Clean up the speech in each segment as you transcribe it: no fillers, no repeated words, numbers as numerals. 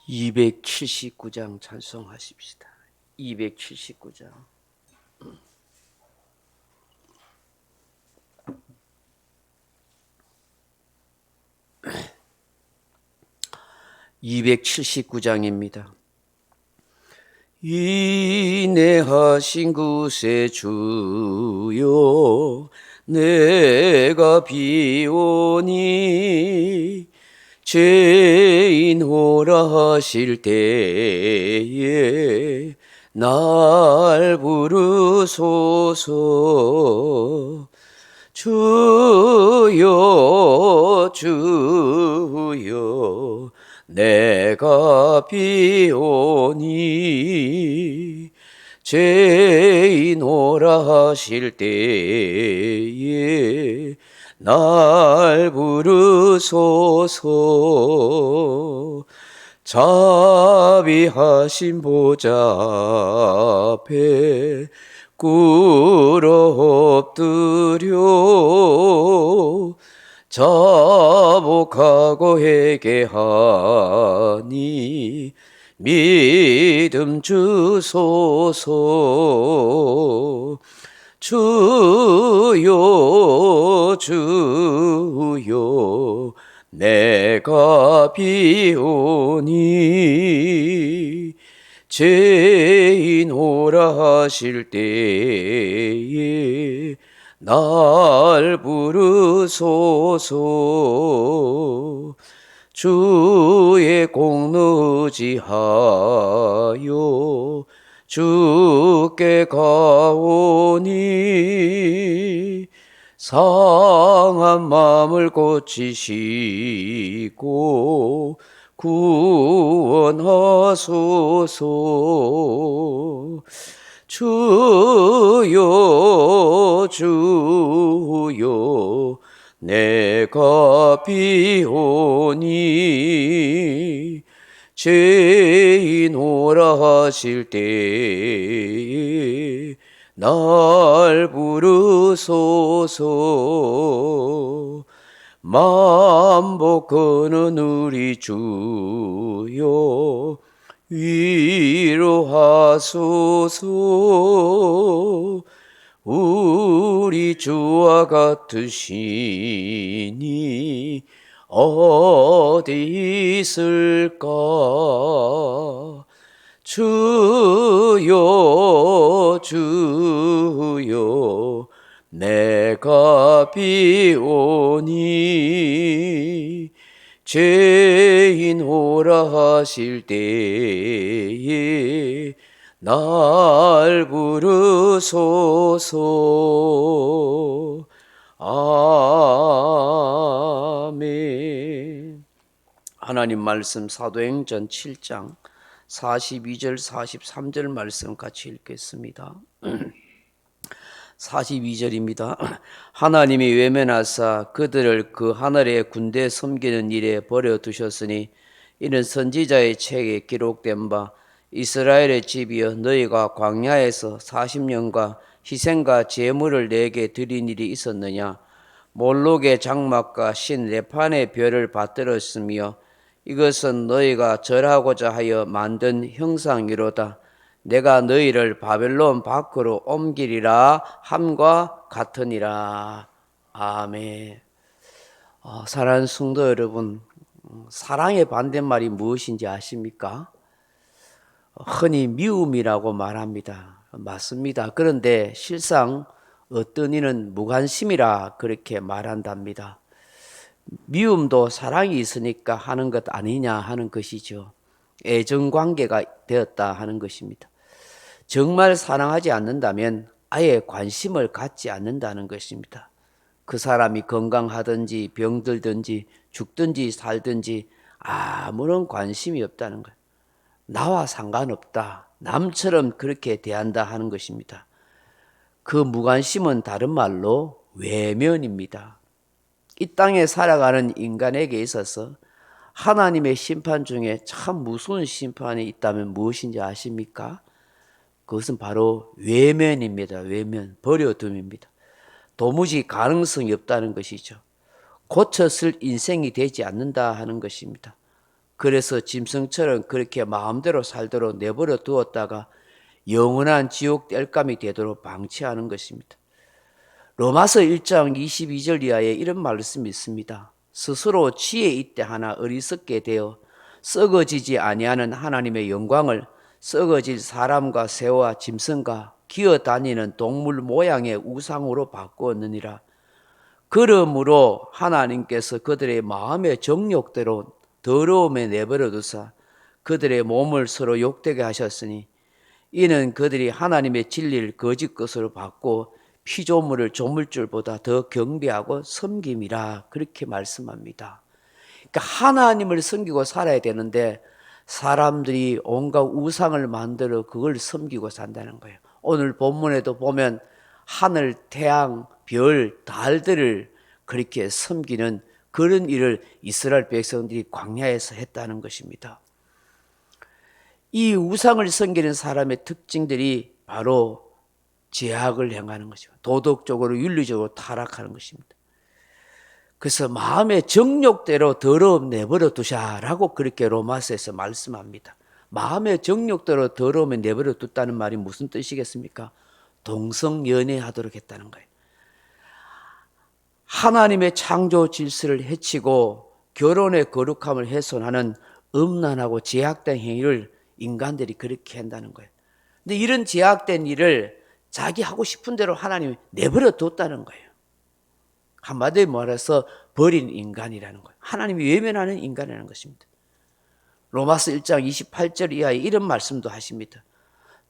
279장 찬송하십시다. 279장. 279장입니다. 인내하신 구세 주여 내가 비오니 죄인호라 하실 때에 날 부르소서. 주여 주여 내가 비오니 죄인호라 하실 때에 날 부르소서. 자비하신 보좌 앞에 꿇어 엎드려 자복하고 회개하니 믿음 주소서. 주여 주여 내가 비오니 죄인호라 하실 때에 날 부르소서. 주의 공로 의지하여 주께 가오니 상한 마음을 고치시고 구원하소서. 주여 주여 내가 비오니 죄인호라 하실 때에 날 부르소서. 만복하는 우리 주여 위로하소서. 우리 주와 같으시니 어디 있을까. 주여 주여 내가 비오니 죄인호라 하실 때에 날 부르소서. 아멘. 하나님 말씀 사도행전 7장 42절 43절 말씀 같이 읽겠습니다. 42절입니다. 하나님이 외면하사 그들을 그 하늘의 군대 섬기는 일에 버려두셨으니 이는 선지자의 책에 기록된 바 이스라엘의 집이여 너희가 광야에서 40년과 희생과 제물을 내게 드린 일이 있었느냐. 몰록의 장막과 신 레판의 별을 받들었으며 이것은 너희가 절하고자 하여 만든 형상이로다. 내가 너희를 바벨론 밖으로 옮기리라 함과 같으니라. 아멘. 사랑하는 성도 여러분, 사랑의 반대말이 무엇인지 아십니까? 흔히 미움이라고 말합니다. 맞습니다. 그런데 실상 어떤 이는 무관심이라 그렇게 말한답니다. 미움도 사랑이 있으니까 하는 것 아니냐 하는 것이죠. 애정관계가 되었다 하는 것입니다. 정말 사랑하지 않는다면 아예 관심을 갖지 않는다는 것입니다. 그 사람이 건강하든지 병들든지 죽든지 살든지 아무런 관심이 없다는 것. 나와 상관없다. 남처럼 그렇게 대한다 하는 것입니다. 그 무관심은 다른 말로 외면입니다. 이 땅에 살아가는 인간에게 있어서 하나님의 심판 중에 참 무서운 심판이 있다면 무엇인지 아십니까? 그것은 바로 외면입니다. 외면, 버려둠입니다. 도무지 가능성이 없다는 것이죠. 고쳤을 인생이 되지 않는다 하는 것입니다. 그래서 짐승처럼 그렇게 마음대로 살도록 내버려 두었다가 영원한 지옥 땔감이 되도록 방치하는 것입니다. 로마서 1장 22절 이하에 이런 말씀이 있습니다. 스스로 지혜 있게 하나 어리석게 되어 썩어지지 아니하는 하나님의 영광을 썩어질 사람과 새와 짐승과 기어다니는 동물 모양의 우상으로 바꾸었느니라. 그러므로 하나님께서 그들의 마음의 정욕대로 더러움에 내버려 두사 그들의 몸을 서로 욕되게 하셨으니 이는 그들이 하나님의 진리를 거짓 것으로 바꾸어 피조물을 조물줄보다 더 경배하고 섬김이라 그렇게 말씀합니다. 그러니까 하나님을 섬기고 살아야 되는데 사람들이 온갖 우상을 만들어 그걸 섬기고 산다는 거예요. 오늘 본문에도 보면 하늘, 태양, 별, 달들을 그렇게 섬기는 그런 일을 이스라엘 백성들이 광야에서 했다는 것입니다. 이 우상을 섬기는 사람의 특징들이 바로 죄악을 행하는 것이고 도덕적으로 윤리적으로 타락하는 것입니다. 그래서 마음의 정욕대로 더러움 내버려 두자라고 그렇게 로마서에서 말씀합니다. 마음의 정욕대로 더러움에 내버려 뒀다는 말이 무슨 뜻이겠습니까? 동성연애하도록 했다는 거예요. 하나님의 창조 질서를 해치고 결혼의 거룩함을 훼손하는 음란하고 제약된 행위를 인간들이 그렇게 한다는 거예요. 근데 이런 제약된 일을 자기 하고 싶은 대로 하나님이 내버려 뒀다는 거예요. 한마디로 말해서 버린 인간이라는 거예요. 하나님이 외면하는 인간이라는 것입니다. 로마서 1장 28절 이하에 이런 말씀도 하십니다.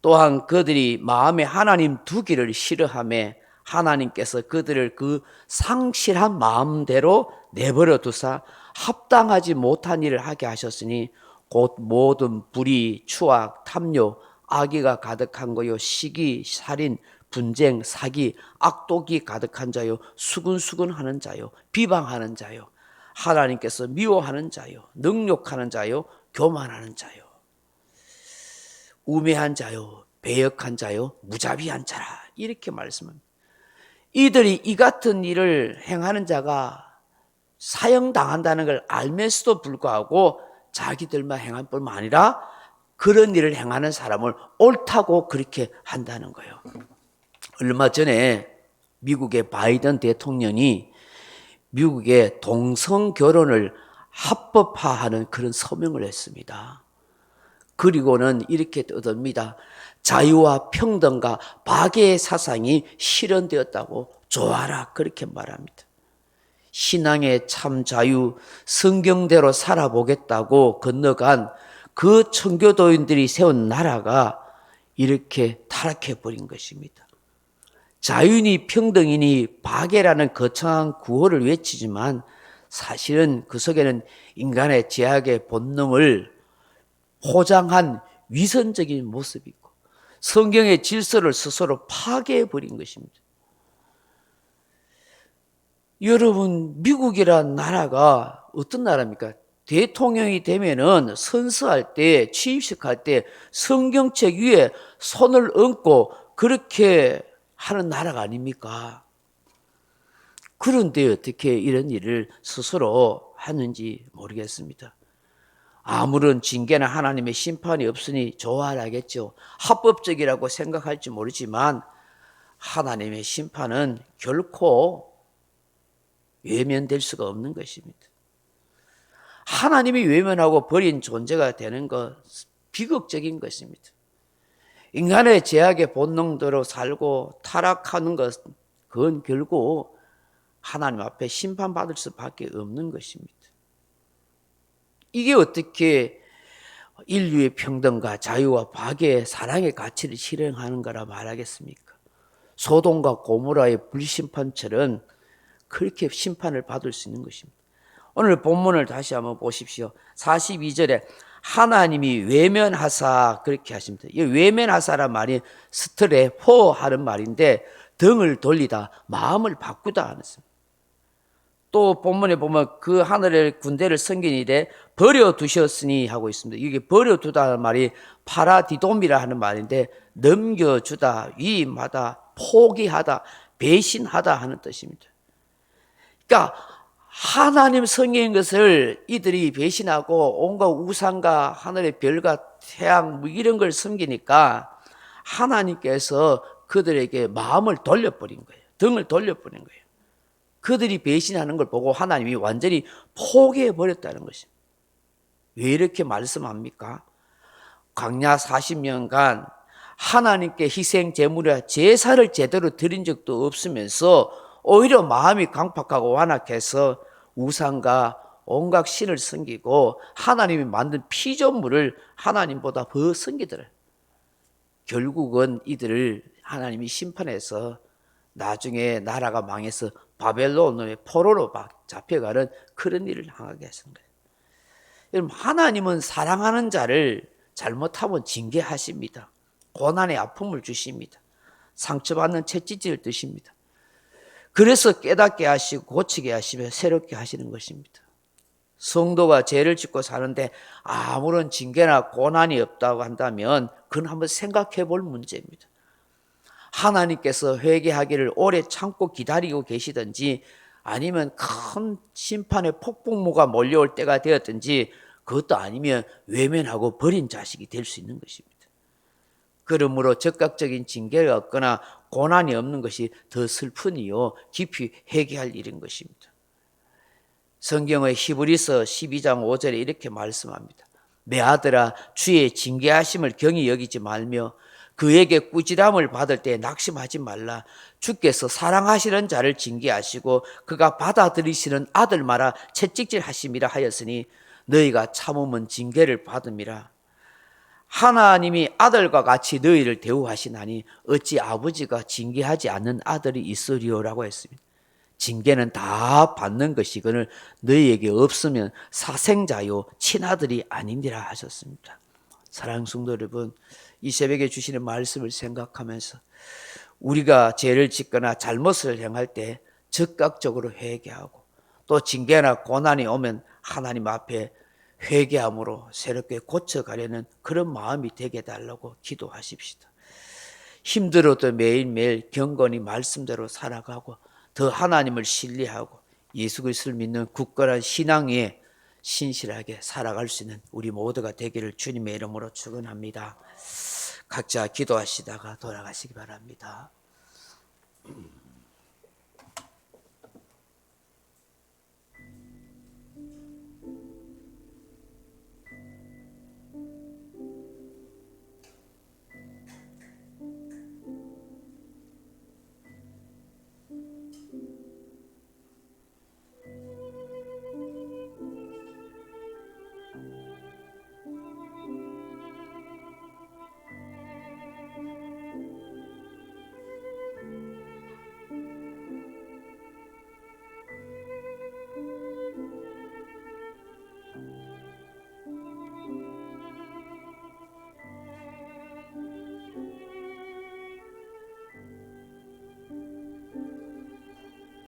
또한 그들이 마음에 하나님 두기를 싫어하며 하나님께서 그들을 그 상실한 마음대로 내버려 두사 합당하지 못한 일을 하게 하셨으니 곧 모든 불의, 추악, 탐욕, 악의가 가득한 거요 시기, 살인, 분쟁, 사기, 악독이 가득한 자요 수근수근하는 자요 비방하는 자요 하나님께서 미워하는 자요 능욕하는 자요 교만하는 자요 우매한 자요 배역한 자요 무자비한 자라 이렇게 말씀합니다. 이들이 이 같은 일을 행하는 자가 사형당한다는 걸 알면서도 불구하고 자기들만 행할 뿐만 아니라 그런 일을 행하는 사람을 옳다고 그렇게 한다는 거예요. 얼마 전에 미국의 바이든 대통령이 미국의 동성 결혼을 합법화하는 그런 서명을 했습니다. 그리고는 이렇게 떠듭니다. 자유와 평등과 박애의 사상이 실현되었다고 좋아라 그렇게 말합니다. 신앙의 참 자유, 성경대로 살아보겠다고 건너간 그 청교도인들이 세운 나라가 이렇게 타락해버린 것입니다. 자유니 평등이니 박애라는 거창한 구호를 외치지만 사실은 그 속에는 인간의 죄악의 본능을 포장한 위선적인 모습이 있고 성경의 질서를 스스로 파괴해버린 것입니다. 여러분, 미국이란 나라가 어떤 나라입니까? 대통령이 되면은 선서할 때, 취임식할 때 성경책 위에 손을 얹고 그렇게 하는 나라가 아닙니까? 그런데 어떻게 이런 일을 스스로 하는지 모르겠습니다. 아무런 징계나 하나님의 심판이 없으니 좋아하겠죠. 합법적이라고 생각할지 모르지만 하나님의 심판은 결코 외면될 수가 없는 것입니다. 하나님이 외면하고 버린 존재가 되는 것 비극적인 것입니다. 인간의 죄악의 본능대로 살고 타락하는 것 그건 결국 하나님 앞에 심판받을 수밖에 없는 것입니다. 이게 어떻게 인류의 평등과 자유와 박애의 사랑의 가치를 실행하는 거라 말하겠습니까? 소돔과 고모라의 불심판처럼 그렇게 심판을 받을 수 있는 것입니다. 오늘 본문을 다시 한번 보십시오. 42절에 하나님이 외면하사 그렇게 하십니다. 이 외면하사란 말이 스트레포 하는 말인데 등을 돌리다, 마음을 바꾸다 하는 것입니다. 또 본문에 보면 그 하늘의 군대를 섬긴 이래 버려두셨으니 하고 있습니다. 이게 버려두다는 말이 파라디돔이라 하는 말인데 넘겨주다, 위임하다, 포기하다, 배신하다 하는 뜻입니다. 그러니까 하나님 성경인 것을 이들이 배신하고 온갖 우상과 하늘의 별과 태양 뭐 이런 걸 섬기니까 하나님께서 그들에게 마음을 돌려버린 거예요. 등을 돌려버린 거예요. 그들이 배신하는 걸 보고 하나님이 완전히 포기해 버렸다는 것입니다. 왜 이렇게 말씀합니까? 광야 40년간 하나님께 희생 제물이나 제사를 제대로 드린 적도 없으면서 오히려 마음이 강팍하고 완악해서 우상과 온갖 신을 섬기고 하나님이 만든 피조물을 하나님보다 더 섬기더래요. 결국은 이들을 하나님이 심판해서 나중에 나라가 망해서 바벨론의 포로로 잡혀가는 그런 일을 당하게 하신 거예요. 여러분, 하나님은 사랑하는 자를 잘못하면 징계하십니다. 고난의 아픔을 주십니다. 상처받는 채찍질을 드십니다. 그래서 깨닫게 하시고 고치게 하시며 새롭게 하시는 것입니다. 성도가 죄를 짓고 사는데 아무런 징계나 고난이 없다고 한다면 그건 한번 생각해 볼 문제입니다. 하나님께서 회개하기를 오래 참고 기다리고 계시든지 아니면 큰 심판의 폭풍우가 몰려올 때가 되었든지 그것도 아니면 외면하고 버린 자식이 될 수 있는 것입니다. 그러므로 적극적인 징계가 없거나 고난이 없는 것이 더 슬프니요 깊이 회개할 일인 것입니다. 성경의 히브리서 12장 5절에 이렇게 말씀합니다. 내 아들아 주의 징계하심을 경히 여기지 말며 그에게 꾸지람을 받을 때 낙심하지 말라. 주께서 사랑하시는 자를 징계하시고 그가 받아들이시는 아들마다 채찍질 하심이라 하였으니 너희가 참으면 징계를 받음이라. 하나님이 아들과 같이 너희를 대우하시나니 어찌 아버지가 징계하지 않는 아들이 있으리요라고 했습니다. 징계는 다 받는 것이거늘 너희에게 없으면 사생자요 친아들이 아니니라 하셨습니다. 사랑하는 성도 여러분, 이 새벽에 주시는 말씀을 생각하면서 우리가 죄를 짓거나 잘못을 행할 때 적극적으로 회개하고 또 징계나 고난이 오면 하나님 앞에 회개함으로 새롭게 고쳐가려는 그런 마음이 되게 해달라고 기도하십시다. 힘들어도 매일매일 경건히 말씀대로 살아가고 더 하나님을 신뢰하고 예수 그리스도를 믿는 굳건한 신앙 위에 신실하게 살아갈 수 있는 우리 모두가 되기를 주님의 이름으로 축원합니다. 각자 기도하시다가 돌아가시기 바랍니다.